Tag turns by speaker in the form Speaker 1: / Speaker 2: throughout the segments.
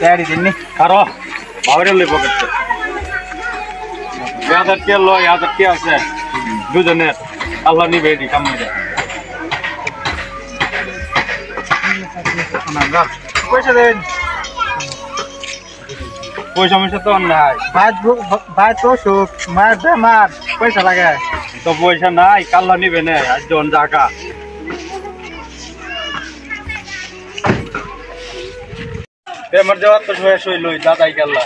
Speaker 1: तयारी दिनी
Speaker 2: কারো বাবারে লই পকেটে ইয়াদের কে লয় ইয়াদের কে আছে দুজনে আল্লাহ নিবে দি কামাইরা
Speaker 1: পয়সা দেন
Speaker 2: পয়সা মিশে তো নাই
Speaker 1: ভাই তো সুখ মার বেমার পয়সা লাগে
Speaker 2: তো পয়সা নাই কাল্লা নিবে না আজ জন জায়গা আমার যাওয়ার তো শেষ হইল দাদাই কাল্লা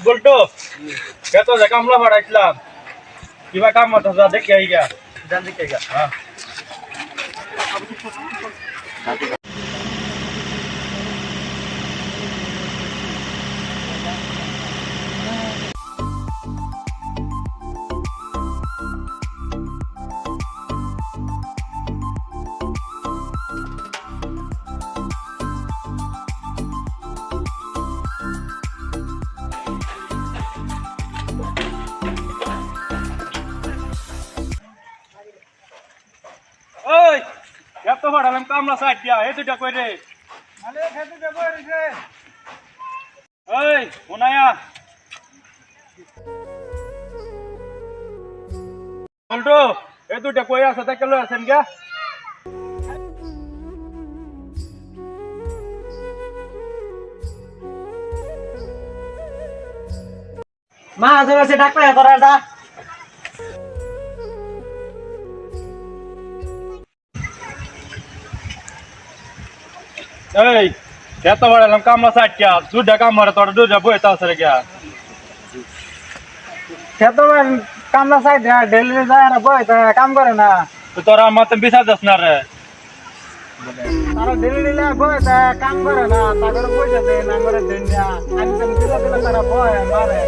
Speaker 2: বলতো কত যে কামলা ভাড়াইছিলাম কিবা কাম মত যা দেখে আই গা
Speaker 1: জান দিকে গা
Speaker 2: হ্যাঁ ওই এত ভাড়ালাম কামলা সাইড দিয়া এই দুইটা কই রে
Speaker 1: আরে খেতে যাব রে
Speaker 2: ওই উনায়া বলতো এই দুইটা কই আছে তা কেলো আছেন গা
Speaker 1: মা আজে ডাক্তার করার দা
Speaker 2: এই এত ভাড়ালাম কামলা সাইড দিয়া দুইটা কাম মারে তোর দুইটা বইতা আছে রে গা
Speaker 1: খেতে কামলা সাইড ডেলি যায় না বই কাম করে না
Speaker 2: তো তোরা মত বিচার যাস না রে
Speaker 1: তারা ডেলি বই কাম করে না তাদের পয়সা দেয় না করে দেন না আমি তো দিলে তারা বয় মারে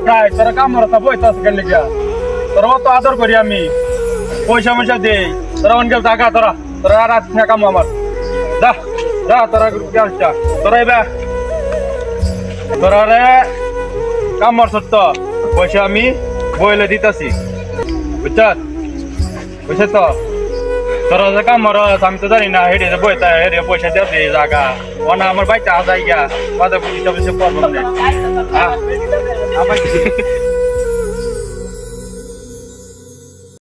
Speaker 2: প্রায় তোরা কাম মারে তা বইতা আছে কেন গা তোরা তো আদর করি আমি পয়সা ময়সা দেই তোরা অনকে টাকা তোরা তোরা রাত না কাম আমার যা যা তোরা গেলটা তোরা এবার তোরা রে কাম মার সত্য পয়সা আমি বইলে দিতাছি বুঝছাস বুঝছে তো তোরা যে কাম মার আমি তো জানি না হেঁটে যে বইতা হেঁটে পয়সা দিয়ে দিই জায়গা ওনা আমার বাইতে আজাই গা বাদে পুলিশ অফিসে করবো হ্যাঁ